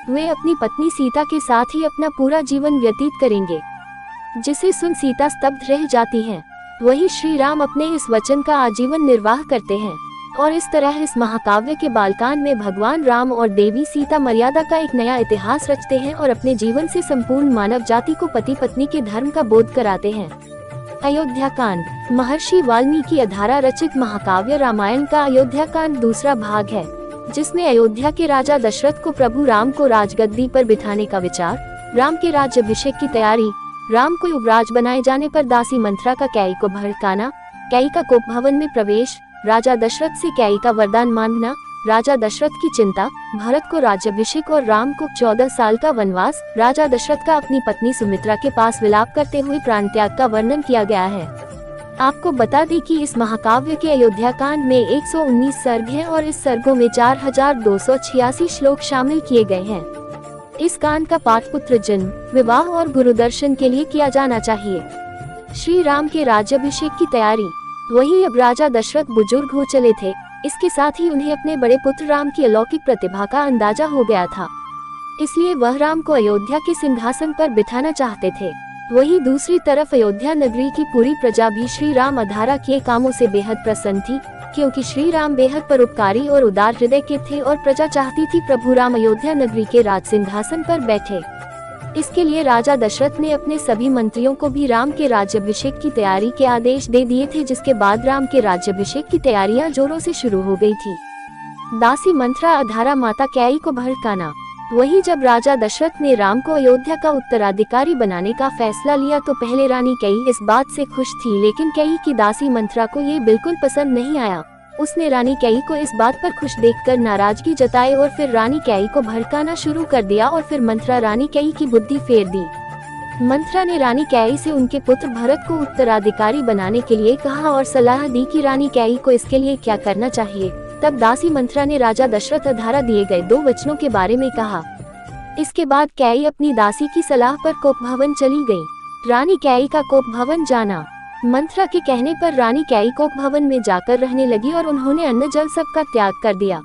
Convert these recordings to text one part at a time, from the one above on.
वे अपनी पत्नी सीता के साथ ही अपना पूरा जीवन व्यतीत करेंगे, जिसे सुन सीता स्तब्ध रह जाती हैं। वही श्री राम अपने इस वचन का आजीवन निर्वाह करते हैं और इस तरह इस महाकाव्य के बालकांड में भगवान राम और देवी सीता मर्यादा का एक नया इतिहास रचते हैं और अपने जीवन से संपूर्ण मानव जाति को पति पत्नी के धर्म का बोध कराते हैं। अयोध्या कांड। महर्षि वाल्मीकि अधारा रचित महाकाव्य रामायण का अयोध्या कांड दूसरा भाग है, जिसमें अयोध्या के राजा दशरथ को प्रभु राम को राजगद्दी पर बिठाने का विचार, राम के राज्याभिषेक की तैयारी, राम को युवराज बनाए जाने पर दासी मंथरा का कैई को भड़काना, कैई का कोप भवन में प्रवेश, राजा दशरथ से कैई का वरदान मांगना, राजा दशरथ की चिंता, भरत को राज्याभिषेक और राम को 14 साल का वनवास, राजा दशरथ का अपनी पत्नी सुमित्रा के पास विलाप करते हुए प्राण त्याग का वर्णन किया गया है। आपको बता दें कि इस महाकाव्य के अयोध्या कांड में 119 सर्ग हैं और इस सर्गों में 4286 श्लोक शामिल किए गए हैं। इस कांड का पाठ पुत्र जन्म, विवाह और गुरुदर्शन के लिए किया जाना चाहिए। श्री राम के राज्याभिषेक की तैयारी। वही अब राजा दशरथ बुजुर्ग हो चले थे, इसके साथ ही उन्हें अपने बड़े पुत्र राम की अलौकिक प्रतिभा का अंदाजा हो गया था, इसलिए वह राम को अयोध्या के सिंहासन पर बिठाना चाहते थे। वही दूसरी तरफ अयोध्या नगरी की पूरी प्रजा भी श्री राम अधारा किए कामों से बेहद प्रसन्न थी, क्योंकि श्री राम बेहद परोपकारी और उदार हृदय के थे और प्रजा चाहती थी प्रभु राम अयोध्या नगरी के राज सिंहासन पर बैठे। इसके लिए राजा दशरथ ने अपने सभी मंत्रियों को भी राम के राज्याभिषेक की तैयारी के आदेश दे दिए थे, जिसके बाद राम के राज्याभिषेक की तैयारियां जोरों से शुरू हो गई थी। दासी मंथरा अधारा माता कैई को भड़काना। वही जब राजा दशरथ ने राम को अयोध्या का उत्तराधिकारी बनाने का फैसला लिया तो पहले रानी कैई इस बात से खुश थी, लेकिन कैई की दासी मंथरा को ये बिल्कुल पसंद नहीं आया। उसने रानी कैई को इस बात पर खुश देखकर नाराजगी जताई और फिर रानी कैई को भड़काना शुरू कर दिया और फिर मंथरा रानी कैई की बुद्धि फेर दी। मंथरा ने रानी कैई से उनके पुत्र भरत को उत्तराधिकारी बनाने के लिए कहा और सलाह दी कि रानी कैई को इसके लिए क्या करना चाहिए। तब दासी मंथरा ने राजा दशरथ द्वारा दिए गए 2 वचनों के बारे में कहा। इसके बाद कैई अपनी दासी की सलाह पर कोप भवन चली गई। रानी कैई का कोप भवन जाना। मंथरा के कहने पर रानी कैई कोप भवन में जाकर रहने लगी और उन्होंने अन्न जल सबका त्याग कर दिया।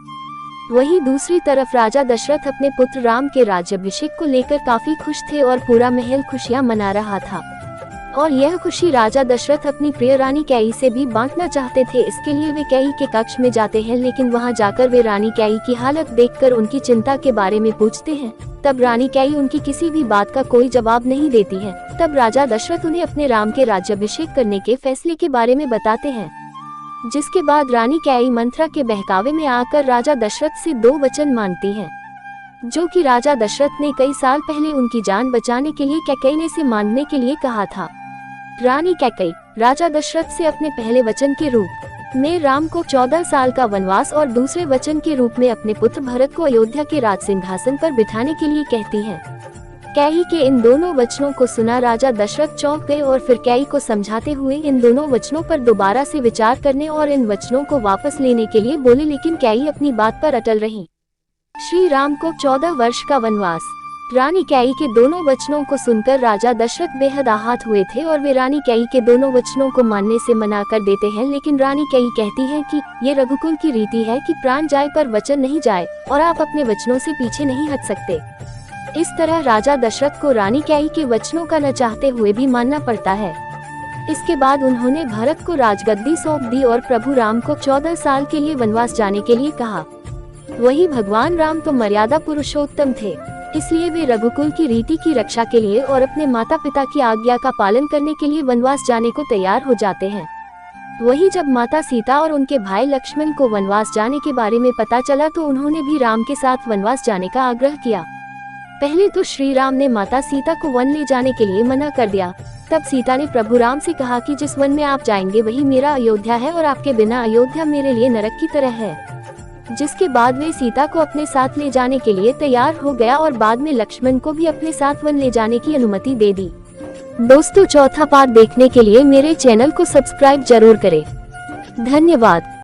वहीं दूसरी तरफ राजा दशरथ अपने पुत्र राम के राज्याभिषेक को लेकर काफी खुश थे और पूरा महल खुशियां मना रहा था, और यह खुशी राजा दशरथ अपनी प्रिय रानी कैई से भी बांटना चाहते थे। इसके लिए वे कैई के कक्ष में जाते हैं, लेकिन वहां जाकर वे रानी कैई की हालत देखकर उनकी चिंता के बारे में पूछते हैं। तब रानी कैई उनकी किसी भी बात का कोई जवाब नहीं देती है। तब राजा दशरथ उन्हें अपने राम के राज्याभिषेक करने के फैसले के बारे में बताते हैं, जिसके बाद रानी कैई मंथरा के बहकावे में आकर राजा दशरथ से 2 वचन मांगती हैं, जो कि राजा दशरथ ने कई साल पहले उनकी जान बचाने के लिए कैकेयी से मांगने के लिए कहा था। रानी कैकेयी राजा दशरथ से अपने पहले वचन के रूप में राम को 14 साल का वनवास और दूसरे वचन के रूप में अपने पुत्र भरत को अयोध्या के राज सिंहासन पर बिठाने के लिए कहती हैं। कैई के इन दोनों वचनों को सुना राजा दशरथ चौंक गए और फिर कैई को समझाते हुए इन दोनों वचनों पर दोबारा से विचार करने और इन वचनों को वापस लेने के लिए बोले, लेकिन कैई अपनी बात पर अटल रही। श्री राम को 14 वर्ष का वनवास। रानी कैई के दोनों वचनों को सुनकर राजा दशरथ बेहद आहत हुए थे और वे रानी कैई के दोनों वचनों को मानने से मना कर देते हैं, लेकिन रानी कैई कहती है कि ये रघुकुल की रीति है कि प्राण जाए पर वचन नहीं जाए और आप अपने वचनों से पीछे नहीं हट सकते। इस तरह राजा दशरथ को रानी कैई के वचनों का न चाहते हुए भी मानना पड़ता है। इसके बाद उन्होंने भरत को राजगद्दी सौंप दी और प्रभु राम को 14 साल के लिए वनवास जाने के लिए कहा। वही भगवान राम तो मर्यादा पुरुषोत्तम थे, इसलिए वे रघुकुल की रीति की रक्षा के लिए और अपने माता पिता की आज्ञा का पालन करने के लिए वनवास जाने को तैयार हो जाते हैं। वही जब माता सीता और उनके भाई लक्ष्मण को वनवास जाने के बारे में पता चला तो उन्होंने भी राम के साथ वनवास जाने का आग्रह किया। पहले तो श्री राम ने माता सीता को वन ले जाने के लिए मना कर दिया। तब सीता ने प्रभु राम से कहा कि जिस वन में आप जाएंगे वही मेरा अयोध्या है और आपके बिना अयोध्या मेरे लिए नरक की तरह है। जिसके बाद वे सीता को अपने साथ ले जाने के लिए तैयार हो गया और बाद में लक्ष्मण को भी अपने साथ वन ले जाने की अनुमति दे दी। दोस्तों, चौथा पार्ट देखने के लिए मेरे चैनल को सब्सक्राइब जरूर करें। धन्यवाद।